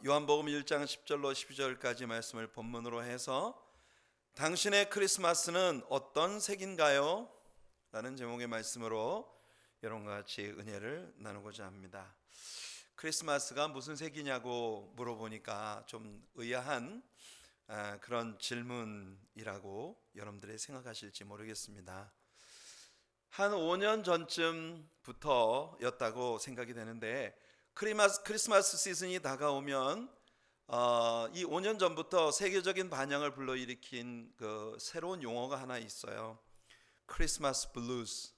요한복음 1장 10절로 12절까지 말씀을 본문으로 해서 당신의 크리스마스는 어떤 색인가요? 라는 제목의 말씀으로 여러분과 같이 은혜를 나누고자 합니다. 크리스마스가 무슨 색이냐고 물어보니까 좀 의아한 그런 질문이라고 여러분들이 생각하실지 모르겠습니다. 한 5년 전쯤부터였다고 생각이 되는데 크리스마스 시즌이 다가오면 이 5년 전부터 세계적인 반향을 불러일으킨 그 새로운 용어가 하나 있어요. 크리스마스 블루스,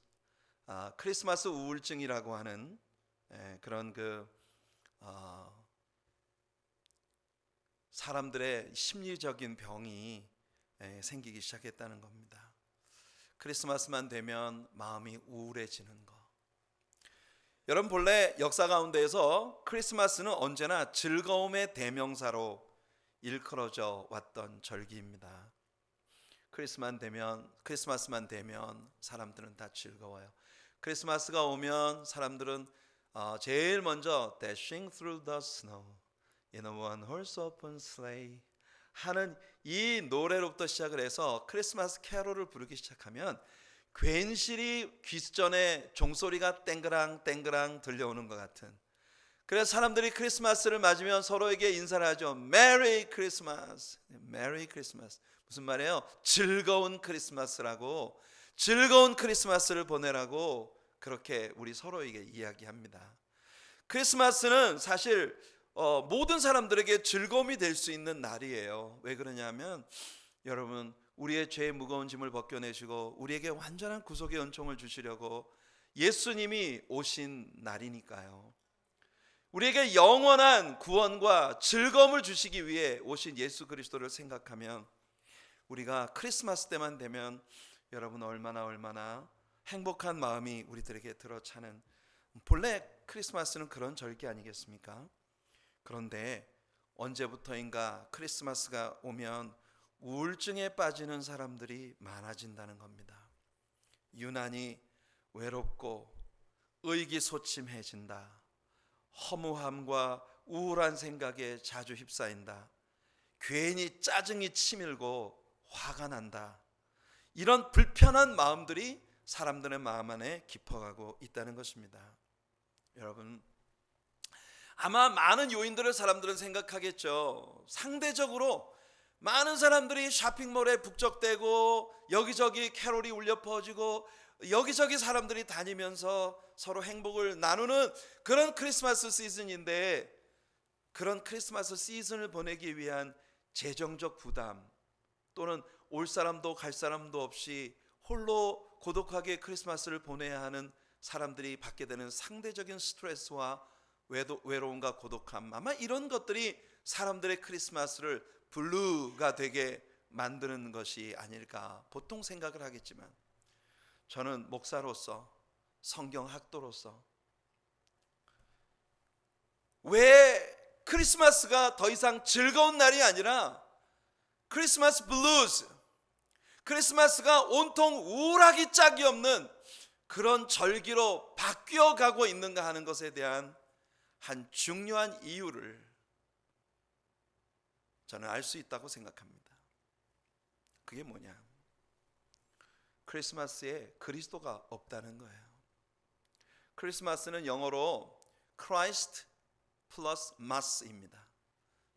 크리스마스 우울증이라고 하는 그런 사람들의 심리적인 병이 생기기 시작했다는 겁니다. 크리스마스만 되면 마음이 우울해지는 것. 여러분, 본래 역사 가운데에서 크리스마스는 언제나 즐거움의 대명사로 일컬어져 왔던 절기입니다. 크리스마스만 되면 사람들은 다 즐거워요. 크리스마스가 오면 사람들은 제일 먼저 Dashing through the snow in a one horse open sleigh 하는 이 노래로부터 시작을 해서 크리스마스 캐롤을 부르기 시작하면 괜시리 귓전에 종소리가 땡그랑 땡그랑 들려오는 것 같은, 그래서 사람들이 크리스마스를 맞으면 서로에게 인사를 하죠. 메리 크리스마스, 메리 크리스마스. 무슨 말이에요? 즐거운 크리스마스라고, 즐거운 크리스마스를 보내라고 그렇게 우리 서로에게 이야기합니다. 크리스마스는 사실 모든 사람들에게 즐거움이 될 수 있는 날이에요. 왜 그러냐면 여러분, 우리의 죄의 무거운 짐을 벗겨내시고 우리에게 완전한 구속의 은총을 주시려고 예수님이 오신 날이니까요. 우리에게 영원한 구원과 즐거움을 주시기 위해 오신 예수 그리스도를 생각하면 우리가 크리스마스 때만 되면 여러분 얼마나 행복한 마음이 우리들에게 들어차는, 본래 크리스마스는 그런 절기 아니겠습니까? 그런데 언제부터인가 크리스마스가 오면 우울증에 빠지는 사람들이 많아진다는 겁니다. 유난히 외롭고 의기소침해진다. 허무함과 우울한 생각에 자주 휩싸인다. 괜히 짜증이 치밀고 화가 난다. 이런 불편한 마음들이 사람들의 마음 안에 깊어가고 있다는 것입니다. 여러분, 아마 많은 요인들을 사람들은 생각하겠죠. 상대적으로 많은 사람들이 쇼핑몰에 북적대고 여기저기 캐롤이 울려 퍼지고 여기저기 사람들이 다니면서 서로 행복을 나누는 그런 크리스마스 시즌인데, 그런 크리스마스 시즌을 보내기 위한 재정적 부담, 또는 올 사람도 갈 사람도 없이 홀로 고독하게 크리스마스를 보내야 하는 사람들이 받게 되는 상대적인 스트레스와 외로움과 고독함, 아마 이런 것들이 사람들의 크리스마스를 블루가 되게 만드는 것이 아닐까 보통 생각을 하겠지만, 저는 목사로서, 성경학도로서 왜 크리스마스가 더 이상 즐거운 날이 아니라 크리스마스 블루즈, 크리스마스가 온통 우울하기 짝이 없는 그런 절기로 바뀌어가고 있는가 하는 것에 대한 한 중요한 이유를 저는 알 수 있다고 생각합니다. 그게 뭐냐? 크리스마스에 그리스도가 없다는 거예요. 크리스마스는 영어로 Christ plus Mass입니다.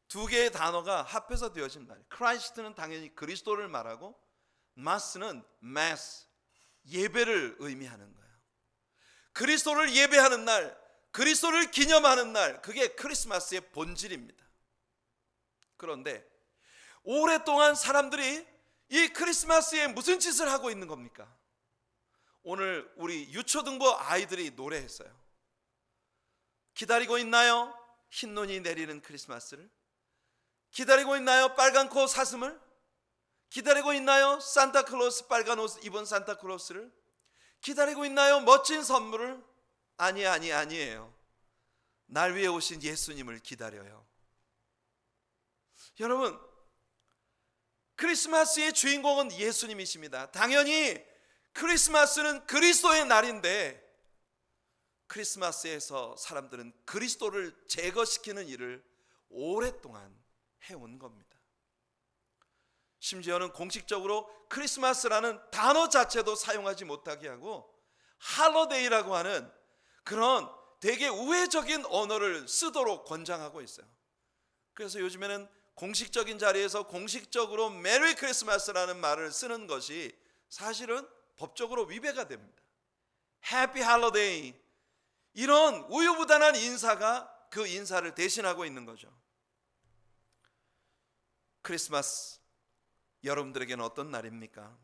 두 개의 단어가 합해서 되어진 말이에요. Christ는 당연히 그리스도를 말하고, Mass는 Mass, 예배를 의미하는 거예요. 그리스도를 예배하는 날, 그리스도를 기념하는 날, 그게 크리스마스의 본질입니다. 그런데 오랫동안 사람들이 이 크리스마스에 무슨 짓을 하고 있는 겁니까? 오늘 우리 유초등부 아이들이 노래했어요. 기다리고 있나요? 흰눈이 내리는 크리스마스를? 기다리고 있나요? 빨간 코 사슴을? 기다리고 있나요? 산타클로스, 빨간 옷 입은 산타클로스를? 기다리고 있나요? 멋진 선물을? 아니에요. 날 위해 오신 예수님을 기다려요. 여러분, 크리스마스의 주인공은 예수님이십니다. 당연히 크리스마스는 그리스도의 날인데, 크리스마스에서 사람들은 그리스도를 제거시키는 일을 오랫동안 해온 겁니다. 심지어는 공식적으로 크리스마스라는 단어 자체도 사용하지 못하게 하고 할러데이라고 하는 그런 되게 우회적인 언어를 쓰도록 권장하고 있어요. 그래서 요즘에는 공식적인 자리에서 공식적으로 메리 크리스마스라는 말을 쓰는 것이 사실은 법적으로 위배가 됩니다. 해피 할러데이, 이런 우유부단한 인사가 그 인사를 대신하고 있는 거죠. 크리스마스, 여러분들에게는 어떤 날입니까?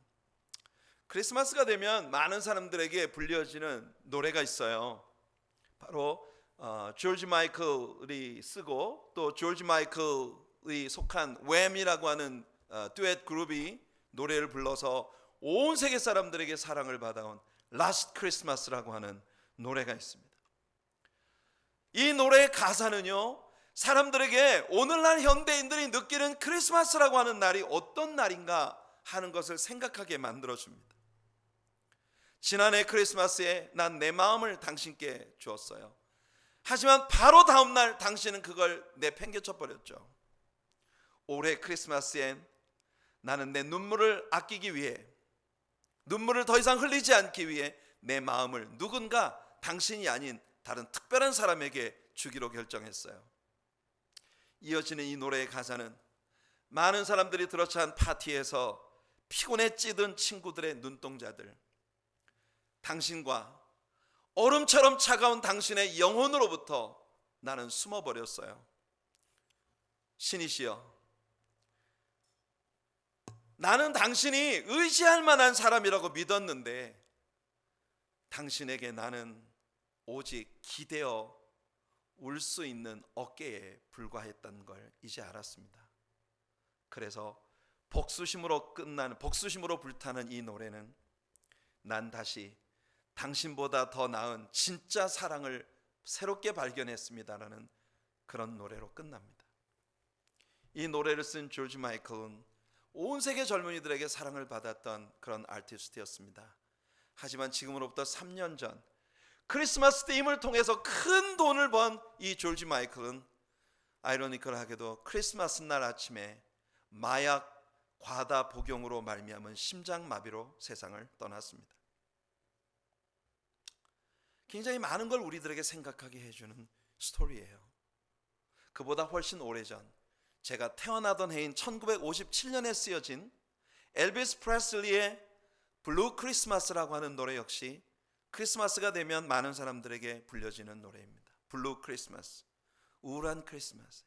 크리스마스가 되면 많은 사람들에게 불려지는 노래가 있어요. 바로 조지 마이클이 쓰고 또 조지 마이클이 속한 웸이라고 하는 듀엣 그룹이 노래를 불러서 온 세계 사람들에게 사랑을 받아온 라스트 크리스마스라고 하는 노래가 있습니다. 이 노래의 가사는요, 사람들에게 오늘날 현대인들이 느끼는 크리스마스라고 하는 날이 어떤 날인가 하는 것을 생각하게 만들어줍니다. 지난해 크리스마스에 난 내 마음을 당신께 주었어요. 하지만 바로 다음 날 당신은 그걸 내팽개쳐 버렸죠. 올해 크리스마스엔 나는 내 눈물을 아끼기 위해, 눈물을 더 이상 흘리지 않기 위해 내 마음을 누군가 당신이 아닌 다른 특별한 사람에게 주기로 결정했어요. 이어지는 이 노래의 가사는 많은 사람들이 들어찬 파티에서 피곤에 찌든 친구들의 눈동자들, 당신과 얼음처럼 차가운 당신의 영혼으로부터 나는 숨어버렸어요. 신이시여, 나는 당신이 의지할 만한 사람이라고 믿었는데 당신에게 나는 오직 기대어 울 수 있는 어깨에 불과했던 걸 이제 알았습니다. 그래서 복수심으로 불타는 이 노래는 난 다시 당신보다 더 나은 진짜 사랑을 새롭게 발견했습니다라는 그런 노래로 끝납니다. 이 노래를 쓴 조지 마이클은 온 세계 젊은이들에게 사랑을 받았던 그런 아티스트였습니다. 하지만 지금으로부터 3년 전 크리스마스 팀을 통해서 큰 돈을 번 이 조지 마이클은 아이러니컬하게도 크리스마스 날 아침에 마약 과다 복용으로 말미암은 심장마비로 세상을 떠났습니다. 굉장히 많은 걸 우리들에게 생각하게 해주는 스토리예요. 그보다 훨씬 오래전, 제가 태어나던 해인 1957년에 쓰여진 엘비스 프레슬리의 블루 크리스마스라고 하는 노래 역시 크리스마스가 되면 많은 사람들에게 불려지는 노래입니다. 블루 크리스마스, 우울한 크리스마스.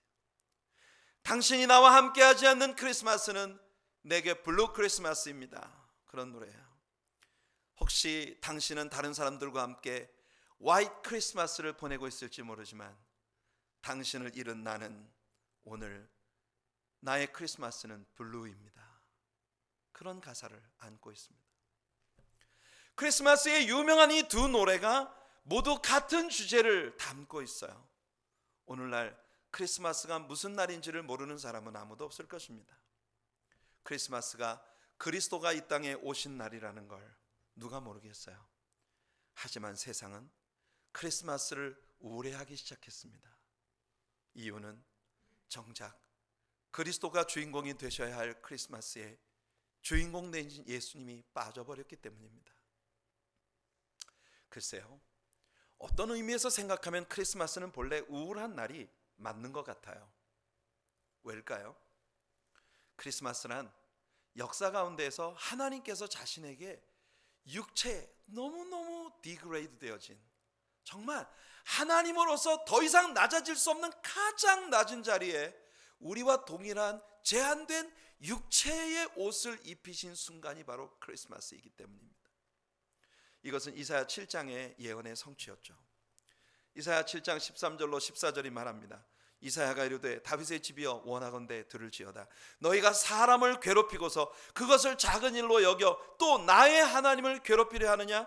당신이 나와 함께하지 않는 크리스마스는 내게 블루 크리스마스입니다. 그런 노래예요. 혹시 당신은 다른 사람들과 함께 화이트 크리스마스를 보내고 있을지 모르지만 당신을 잃은 나는 오늘 나의 크리스마스는 블루입니다. 그런 가사를 안고 있습니다. 크리스마스의 유명한 이 두 노래가 모두 같은 주제를 담고 있어요. 오늘날 크리스마스가 무슨 날인지를 모르는 사람은 아무도 없을 것입니다. 크리스마스가 그리스도가 이 땅에 오신 날이라는 걸 누가 모르겠어요. 하지만 세상은 크리스마스를 우울해하기 시작했습니다. 이유는 정작 그리스도가 주인공이 되셔야 할 크리스마스에 주인공 된 예수님이 빠져버렸기 때문입니다. 글쎄요, 어떤 의미에서 생각하면 크리스마스는 본래 우울한 날이 맞는 것 같아요. 왜일까요? 크리스마스란 역사 가운데에서 하나님께서 자신에게 육체 너무너무 디그레이드 되어진, 정말 하나님으로서 더 이상 낮아질 수 없는 가장 낮은 자리에 우리와 동일한 제한된 육체의 옷을 입히신 순간이 바로 크리스마스이기 때문입니다. 이것은 이사야 7장의 예언의 성취였죠. 이사야 7장 13절로 14절이 말합니다. 이사야가 이르되 다윗의 집이여 원하건대 들을지어다. 너희가 사람을 괴롭히고서 그것을 작은 일로 여겨 또 나의 하나님을 괴롭히려 하느냐?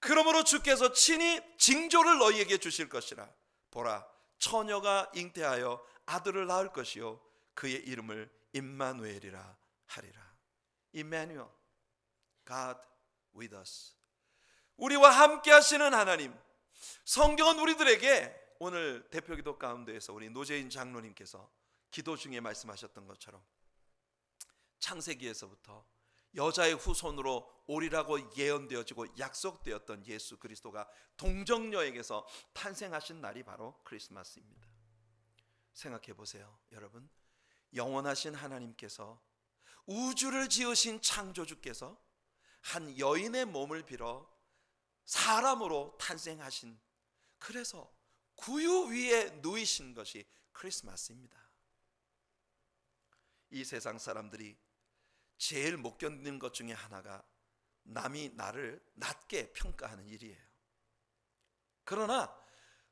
그러므로 주께서 친히 징조를 너희에게 주실 것이라. 보라, 처녀가 잉태하여 아들을 낳을 것이요 그의 이름을 임마누엘이라 하리라. 임마누엘, God with us. 우리와 함께 하시는 하나님. 성경은 우리들에게 오늘 대표기도 가운데에서 우리 노재인 장로님께서 기도 중에 말씀하셨던 것처럼 창세기에서부터 여자의 후손으로 오리라고 예언되어지고 약속되었던 예수 그리스도가 동정녀에게서 탄생하신 날이 바로 크리스마스입니다. 생각해 보세요, 여러분. 영원하신 하나님께서, 우주를 지으신 창조주께서 한 여인의 몸을 빌어 사람으로 탄생하신, 그래서 구유 위에 누이신 것이 크리스마스입니다. 이 세상 사람들이 제일 못 견디는 것 중에 하나가 남이 나를 낮게 평가하는 일이에요. 그러나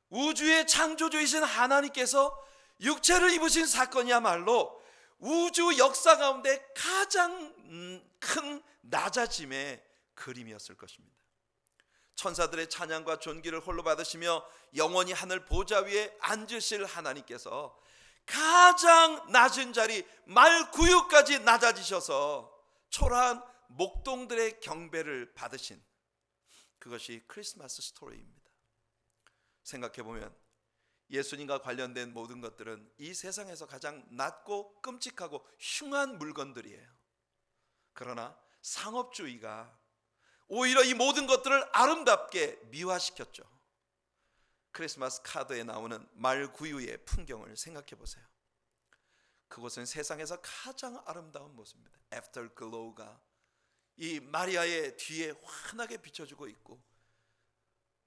우주의 창조주이신 하나님께서 육체를 입으신 사건이야말로 우주 역사 가운데 가장 큰 낮아짐의 그림이었을 것입니다. 천사들의 찬양과 존귀를 홀로 받으시며 영원히 하늘 보좌 위에 앉으실 하나님께서 가장 낮은 자리 말구유까지 낮아지셔서 초라한 목동들의 경배를 받으신, 그것이 크리스마스 스토리입니다. 생각해보면 예수님과 관련된 모든 것들은 이 세상에서 가장 낮고 끔찍하고 흉한 물건들이에요. 그러나 상업주의가 오히려 이 모든 것들을 아름답게 미화시켰죠. 크리스마스 카드에 나오는 말구유의 풍경을 생각해 보세요. 그곳은 세상에서 가장 아름다운 모습입니다. 애프터글로우가 이 마리아의 뒤에 환하게 비춰주고 있고,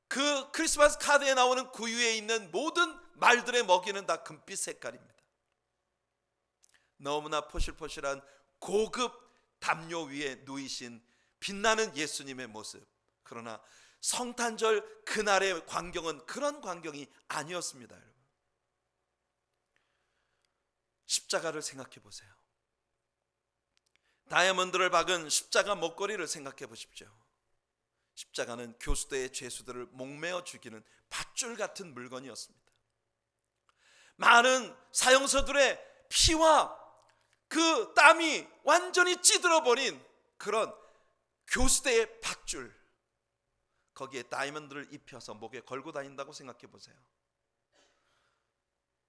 그 크리스마스 카드에 나오는 구유에 있는 모든 말들의 먹이는 다 금빛 색깔입니다. 너무나 포실포실한 고급 담요 위에 누이신 빛나는 예수님의 모습. 그러나 성탄절 그날의 광경은 그런 광경이 아니었습니다. 여러분, 십자가를 생각해 보세요. 다이아몬드를 박은 십자가 목걸이를 생각해 보십시오. 십자가는 교수대의 죄수들을 목매어 죽이는 밧줄 같은 물건이었습니다. 많은 사형서들의 피와 그 땀이 완전히 찌들어버린 그런 교수대의 밧줄, 거기에 다이아몬드를 입혀서 목에 걸고 다닌다고 생각해 보세요.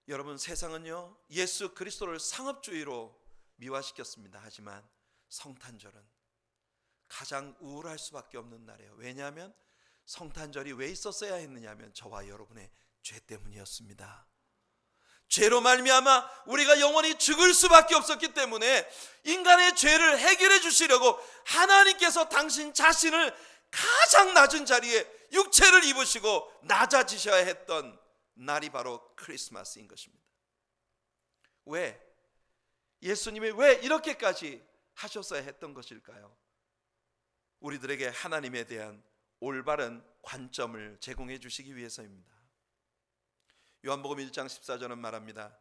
여러분, 세상은요 예수 그리스도를 상업주의로 미화시켰습니다. 하지만 성탄절은 가장 우울할 수밖에 없는 날이에요. 왜냐하면 성탄절이 왜 있었어야 했느냐 하면 저와 여러분의 죄 때문이었습니다. 죄로 말미암아 우리가 영원히 죽을 수밖에 없었기 때문에 인간의 죄를 해결해 주시려고 하나님께서 당신 자신을 가장 낮은 자리에 육체를 입으시고 낮아지셔야 했던 날이 바로 크리스마스인 것입니다. 왜? 예수님이 왜 이렇게까지 하셨어야 했던 것일까요? 우리들에게 하나님에 대한 올바른 관점을 제공해 주시기 위해서입니다. 요한복음 1장 14절은 말합니다.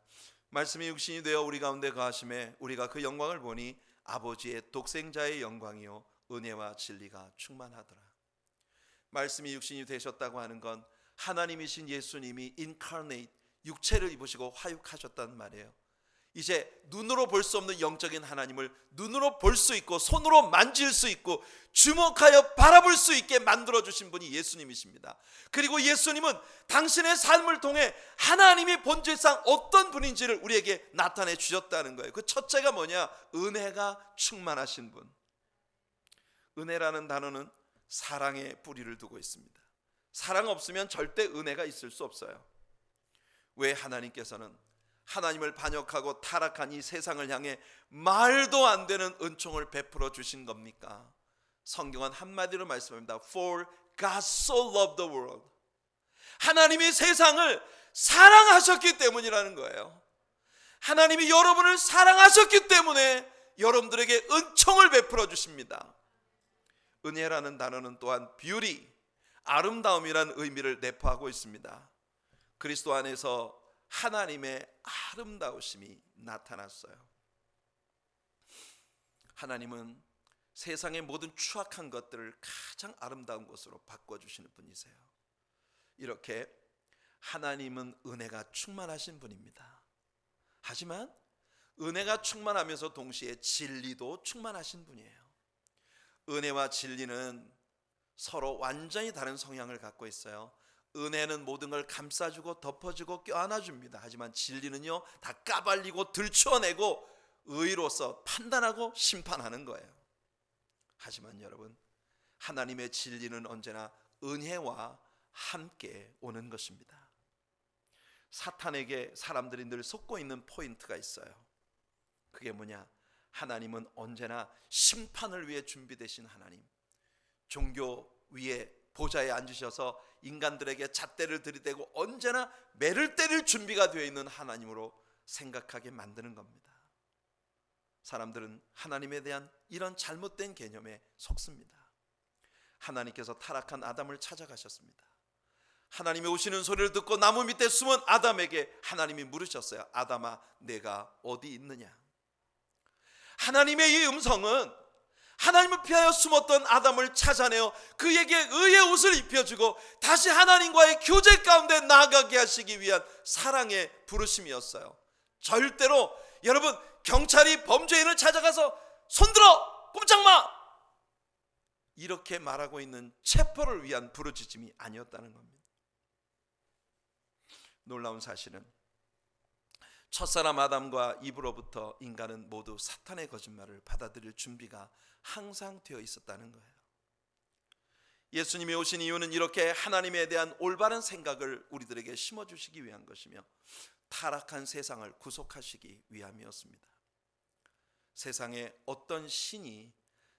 말씀이 육신이 되어 우리 가운데 거하심에 우리가 그 영광을 보니 아버지의 독생자의 영광이요 은혜와 진리가 충만하더라. 말씀이 육신이 되셨다고 하는 건 하나님이신 예수님이 인카네이트, 육체를 입으시고 화육하셨단 말이에요. 이제 눈으로 볼 수 없는 영적인 하나님을 눈으로 볼 수 있고 손으로 만질 수 있고 주목하여 바라볼 수 있게 만들어주신 분이 예수님이십니다. 그리고 예수님은 당신의 삶을 통해 하나님이 본질상 어떤 분인지를 우리에게 나타내 주셨다는 거예요. 그 첫째가 뭐냐? 은혜가 충만하신 분. 은혜라는 단어는 사랑의 뿌리를 두고 있습니다. 사랑 없으면 절대 은혜가 있을 수 없어요. 왜 하나님께서는 하나님을 반역하고 타락한 이 세상을 향해 말도 안 되는 은총을 베풀어 주신 겁니까? 성경은 한마디로 말씀합니다. For God so loved the world. 하나님이 세상을 사랑하셨기 때문이라는 거예요. 하나님이 여러분을 사랑하셨기 때문에 여러분들에게 은총을 베풀어 주십니다. 은혜라는 단어는 또한 beauty, 아름다움이라는 의미를 내포하고 있습니다. 그리스도 안에서 하나님의 아름다우심이 나타났어요. 하나님은 세상의 모든 추악한 것들을 가장 아름다운 것으로 바꿔주시는 분이세요. 이렇게 하나님은 은혜가 충만하신 분입니다. 하지만 은혜가 충만하면서 동시에 진리도 충만하신 분이에요. 은혜와 진리는 서로 완전히 다른 성향을 갖고 있어요. 은혜는 모든 걸 감싸주고 덮어주고 껴안아줍니다. 하지만 진리는요, 다 까발리고 들추어내고 의로서 판단하고 심판하는 거예요. 하지만 여러분, 하나님의 진리는 언제나 은혜와 함께 오는 것입니다. 사탄에게 사람들이 늘 속고 있는 포인트가 있어요. 그게 뭐냐? 하나님은 언제나 심판을 위해 준비되신 하나님, 종교 위에 보좌에 앉으셔서 인간들에게 잣대를 들이대고 언제나 매를 때릴 준비가 되어 있는 하나님으로 생각하게 만드는 겁니다. 사람들은 하나님에 대한 이런 잘못된 개념에 속습니다. 하나님께서 타락한 아담을 찾아가셨습니다. 하나님이 오시는 소리를 듣고 나무 밑에 숨은 아담에게 하나님이 물으셨어요. 아담아, 내가 어디 있느냐? 하나님의 이 음성은 하나님을 피하여 숨었던 아담을 찾아내어 그에게 의의 옷을 입혀주고 다시 하나님과의 교제 가운데 나아가게 하시기 위한 사랑의 부르심이었어요. 절대로 여러분, 경찰이 범죄인을 찾아가서 손들어, 꼼짝마, 이렇게 말하고 있는 체포를 위한 부르짖음이 아니었다는 겁니다. 놀라운 사실은 첫사람 아담과 이브로부터 인간은 모두 사탄의 거짓말을 받아들일 준비가 항상 되어 있었다는 거예요. 예수님이 오신 이유는 이렇게 하나님에 대한 올바른 생각을 우리들에게 심어주시기 위한 것이며 타락한 세상을 구속하시기 위함이었습니다. 세상에 어떤 신이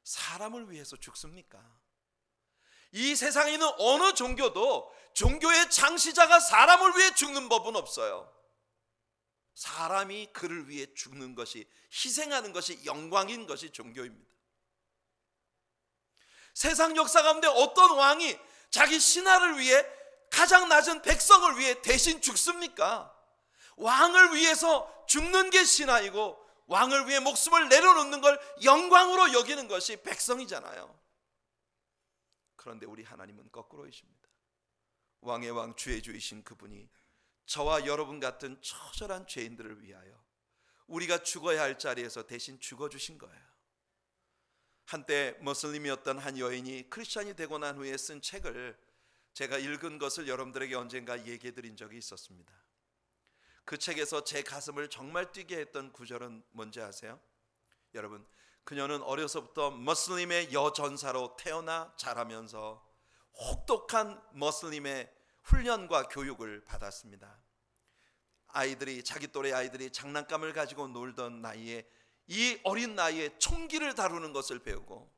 사람을 위해서 죽습니까? 이 세상에 있는 어느 종교도 종교의 창시자가 사람을 위해 죽는 법은 없어요. 사람이 그를 위해 죽는 것이, 희생하는 것이 영광인 것이 종교입니다. 세상 역사 가운데 어떤 왕이 자기 신하를 위해, 가장 낮은 백성을 위해 대신 죽습니까? 왕을 위해서 죽는 게 신하이고 왕을 위해 목숨을 내려놓는 걸 영광으로 여기는 것이 백성이잖아요. 그런데 우리 하나님은 거꾸로이십니다. 왕의 왕 주의 주이신 그분이 저와 여러분 같은 처절한 죄인들을 위하여 우리가 죽어야 할 자리에서 대신 죽어주신 거예요. 한때 머슬림이었던 한 여인이 크리스찬이 되고 난 후에 쓴 책을 제가 읽은 것을 여러분들에게 언젠가 얘기해 드린 적이 있었습니다. 그 책에서 제 가슴을 정말 뛰게 했던 구절은 뭔지 아세요? 여러분, 그녀는 어려서부터 머슬림의 여전사로 태어나 자라면서 혹독한 머슬림의 훈련과 교육을 받았습니다. 자기 또래 아이들이 장난감을 가지고 놀던 나이에, 이 어린 나이에 총기를 다루는 것을 배우고,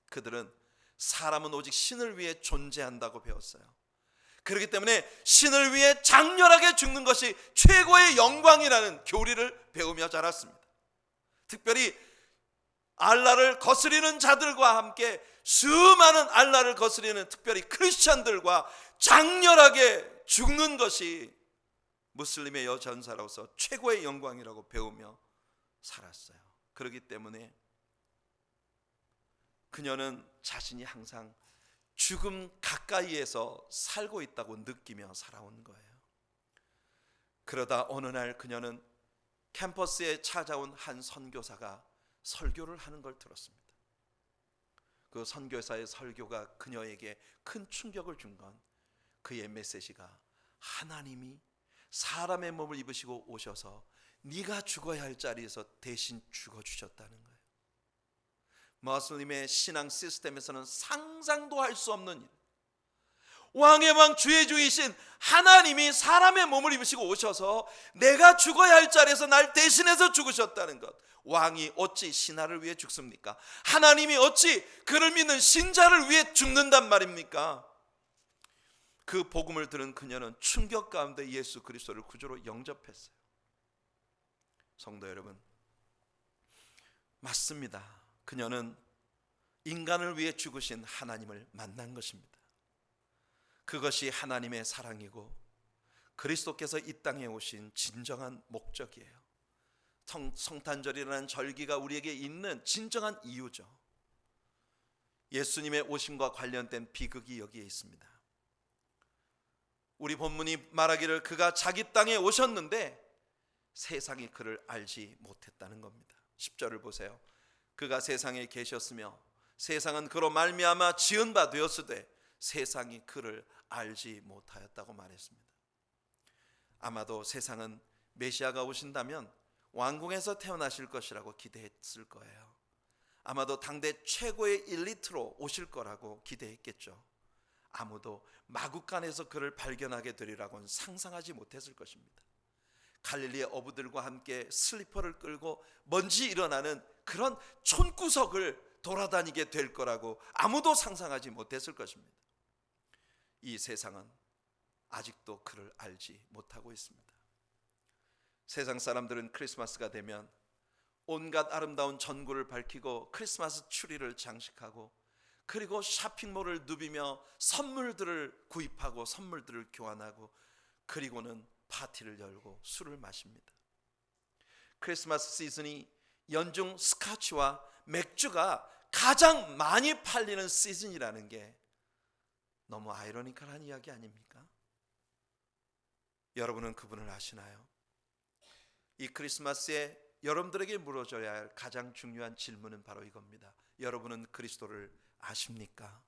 그들은 사람은 오직 신을 위해 존재한다고 배웠어요. 그렇기 때문에 신을 위해 장렬하게 죽는 것이 최고의 영광이라는 교리를 배우며 자랐습니다. 특별히 알라를 거스리는 자들과 함께 수많은 알라를 거스리는 특별히 크리스찬들과 장렬하게 죽는 것이 무슬림의 여전사로서 최고의 영광이라고 배우며 살았어요. 그렇기 때문에 그녀는 자신이 항상 죽음 가까이에서 살고 있다고 느끼며 살아온 거예요. 그러다 어느 날 그녀는 캠퍼스에 찾아온 한 선교사가 설교를 하는 걸 들었습니다. 그 선교사의 설교가 그녀에게 큰 충격을 준 건 그의 메시지가 하나님이 사람의 몸을 입으시고 오셔서 네가 죽어야 할 자리에서 대신 죽어주셨다는 거예요. 머슬림의 신앙 시스템에서는 상상도 할 수 없는 일, 왕의 왕 주의 주이신 하나님이 사람의 몸을 입으시고 오셔서 내가 죽어야 할 자리에서 날 대신해서 죽으셨다는 것. 왕이 어찌 신하를 위해 죽습니까? 하나님이 어찌 그를 믿는 신자를 위해 죽는단 말입니까? 그 복음을 들은 그녀는 충격 가운데 예수 그리스도를 구주로 영접했어요. 성도 여러분, 맞습니다. 그녀는 인간을 위해 죽으신 하나님을 만난 것입니다. 그것이 하나님의 사랑이고 그리스도께서 이 땅에 오신 진정한 목적이에요. 성탄절이라는 절기가 우리에게 있는 진정한 이유죠. 예수님의 오심과 관련된 비극이 여기에 있습니다. 우리 본문이 말하기를 그가 자기 땅에 오셨는데 세상이 그를 알지 못했다는 겁니다. 10절을 보세요. 그가 세상에 계셨으며 세상은 그로 말미암아 지은 바 되었으되 세상이 그를 알지 못하였다고 말했습니다. 아마도 세상은 메시아가 오신다면 왕궁에서 태어나실 것이라고 기대했을 거예요. 아마도 당대 최고의 엘리트로 오실 거라고 기대했겠죠. 아무도 마구간에서 그를 발견하게 되리라고는 상상하지 못했을 것입니다. 갈릴리의 어부들과 함께 슬리퍼를 끌고 먼지 일어나는 그런 촌구석을 돌아다니게 될 거라고 아무도 상상하지 못했을 것입니다. 이 세상은 아직도 그를 알지 못하고 있습니다. 세상 사람들은 크리스마스가 되면 온갖 아름다운 전구를 밝히고 크리스마스 추리를 장식하고 그리고 쇼핑몰을 누비며 선물들을 구입하고 선물들을 교환하고 그리고는 파티를 열고 술을 마십니다. 크리스마스 시즌이 연중 스카치와 맥주가 가장 많이 팔리는 시즌이라는 게 너무 아이러니컬한 이야기 아닙니까? 여러분은 그분을 아시나요? 이 크리스마스에 여러분들에게 물어줘야 할 가장 중요한 질문은 바로 이겁니다. 여러분은 그리스도를 아십니까?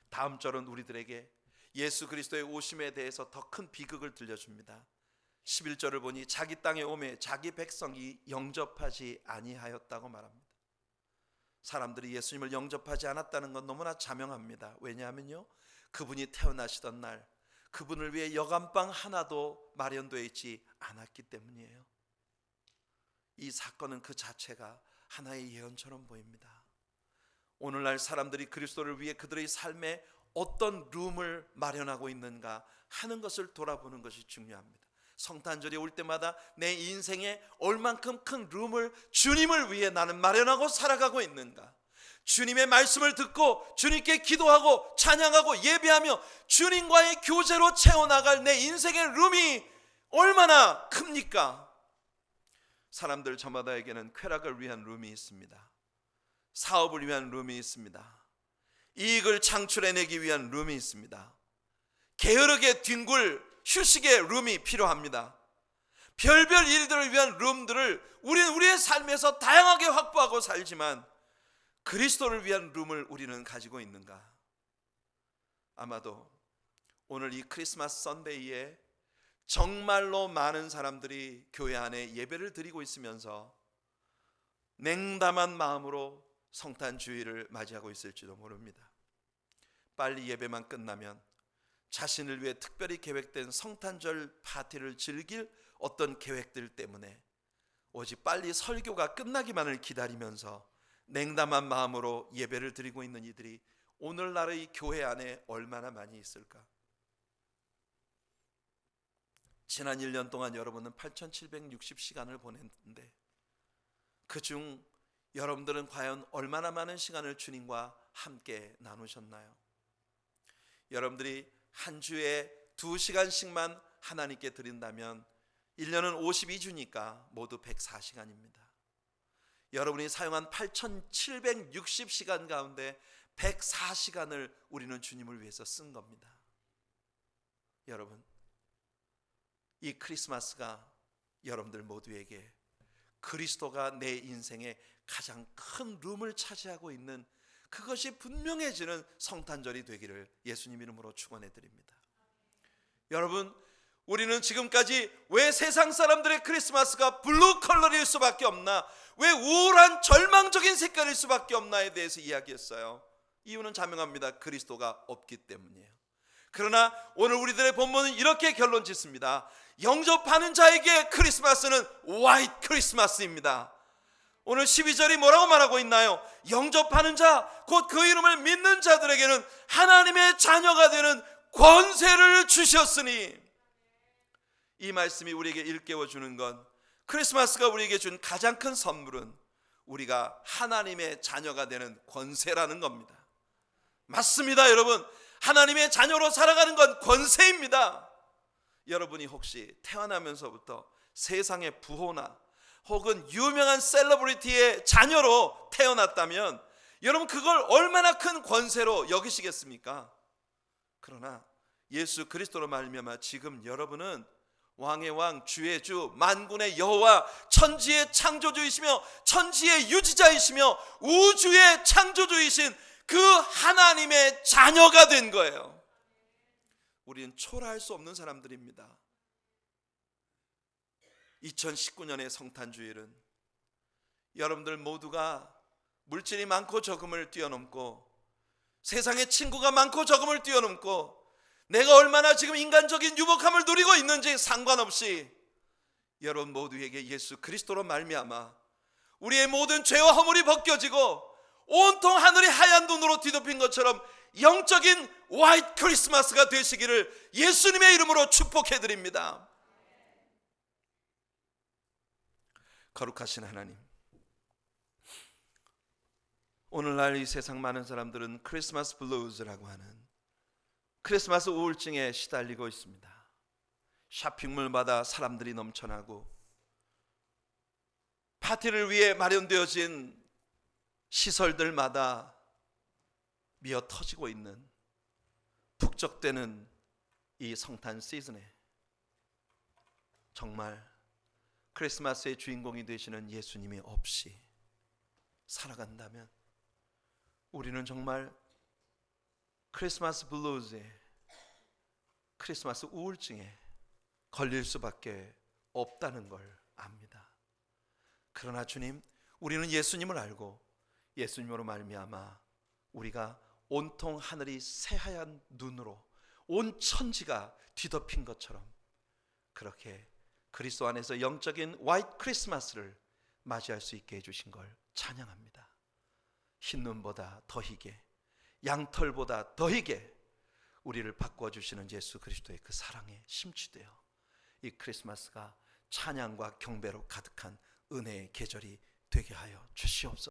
다음 절은 우리들에게 예수 그리스도의 오심에 대해서 더 큰 비극을 들려줍니다. 11절을 보니 자기 땅에 오매 자기 백성이 영접하지 아니하였다고 말합니다. 사람들이 예수님을 영접하지 않았다는 건 너무나 자명합니다. 왜냐하면요, 그분이 태어나시던 날 그분을 위해 여간방 하나도 마련되어 있지 않았기 때문이에요. 이 사건은 그 자체가 하나의 예언처럼 보입니다. 오늘날 사람들이 그리스도를 위해 그들의 삶에 어떤 룸을 마련하고 있는가 하는 것을 돌아보는 것이 중요합니다. 성탄절이 올 때마다 내 인생에 얼만큼 큰 룸을 주님을 위해 나는 마련하고 살아가고 있는가, 주님의 말씀을 듣고 주님께 기도하고 찬양하고 예배하며 주님과의 교제로 채워나갈 내 인생의 룸이 얼마나 큽니까? 사람들 저마다에게는 쾌락을 위한 룸이 있습니다. 사업을 위한 룸이 있습니다. 이익을 창출해내기 위한 룸이 있습니다. 게으르게 뒹굴 휴식의 룸이 필요합니다. 별별 일들을 위한 룸들을 우리는 우리의 삶에서 다양하게 확보하고 살지만 그리스도를 위한 룸을 우리는 가지고 있는가? 아마도 오늘 이 크리스마스 선데이에 정말로 많은 사람들이 교회 안에 예배를 드리고 있으면서 냉담한 마음으로 성탄 주일을 맞이하고 있을지도 모릅니다. 빨리 예배만 끝나면 자신을 위해 특별히 계획된 성탄절 파티를 즐길 어떤 계획들 때문에 오직 빨리 설교가 끝나기만을 기다리면서 냉담한 마음으로 예배를 드리고 있는 이들이 오늘날의 교회 안에 얼마나 많이 있을까? 지난 1년 동안 여러분은 8,760시간을 보냈는데 그중 여러분들은 과연 얼마나 많은 시간을 주님과 함께 나누셨나요? 여러분들이 한 주에 2시간씩만 하나님께 드린다면 1년은 52주니까 모두 104시간입니다. 여러분이 사용한 8,760시간 가운데 104시간을 우리는 주님을 위해서 쓴 겁니다. 여러분, 이 크리스마스가 여러분들 모두에게 그리스도가 내 인생의 가장 큰 룸을 차지하고 있는 그것이 분명해지는 성탄절이 되기를 예수님 이름으로 축원해 드립니다. 여러분, 우리는 지금까지 왜 세상 사람들의 크리스마스가 블루 컬러일 수밖에 없나, 왜 우울한 절망적인 색깔일 수밖에 없나에 대해서 이야기했어요. 이유는 자명합니다. 그리스도가 없기 때문이에요. 그러나 오늘 우리들의 본문은 이렇게 결론 짓습니다. 영접하는 자에게 크리스마스는 화이트 크리스마스입니다. 오늘 12절이 뭐라고 말하고 있나요? 영접하는 자, 곧 그 이름을 믿는 자들에게는 하나님의 자녀가 되는 권세를 주셨으니, 이 말씀이 우리에게 일깨워 주는 건 크리스마스가 우리에게 준 가장 큰 선물은 우리가 하나님의 자녀가 되는 권세라는 겁니다. 맞습니다, 여러분. 하나님의 자녀로 살아가는 건 권세입니다. 여러분이 혹시 태어나면서부터 세상의 부호나 혹은 유명한 셀러브리티의 자녀로 태어났다면 여러분 그걸 얼마나 큰 권세로 여기시겠습니까? 그러나 예수 그리스도로 말미암아 지금 여러분은 왕의 왕, 주의 주, 만군의 여호와, 천지의 창조주이시며 천지의 유지자이시며 우주의 창조주이신 그 하나님의 자녀가 된 거예요. 우리는 초라할 수 없는 사람들입니다. 2019년의 성탄주일은 여러분들 모두가 물질이 많고 적음을 뛰어넘고 세상에 친구가 많고 적음을 뛰어넘고 내가 얼마나 지금 인간적인 유복함을 누리고 있는지 상관없이 여러분 모두에게 예수 그리스도로 말미암아 우리의 모든 죄와 허물이 벗겨지고 온통 하늘이 하얀 눈으로 뒤덮인 것처럼 영적인 화이트 크리스마스가 되시기를 예수님의 이름으로 축복해 드립니다. 거룩하신 하나님, 오늘날 이 세상 많은 사람들은 크리스마스 블루즈라고 하는 크리스마스 우울증에 시달리고 있습니다. 쇼핑몰마다 사람들이 넘쳐나고 파티를 위해 마련되어진 시설들마다 미어 터지고 있는 북적대는 이 성탄 시즌에 정말 크리스마스의 주인공이 되시는 예수님이 없이 살아간다면 우리는 정말 크리스마스 블루즈에 크리스마스 우울증에 걸릴 수밖에 없다는 걸 압니다. 그러나 주님, 우리는 예수님을 알고 예수님으로 말미암아 우리가 온통 하늘이 새하얀 눈으로 온 천지가 뒤덮인 것처럼 그렇게 그리스도 안에서 영적인 화이트 크리스마스를 맞이할 수 있게 해주신 걸 찬양합니다. 흰눈보다 더 희게, 양털보다 더 희게 우리를 바꿔주시는 예수 그리스도의 그 사랑에 심취되어 이 크리스마스가 찬양과 경배로 가득한 은혜의 계절이 되게 하여 주시옵소서.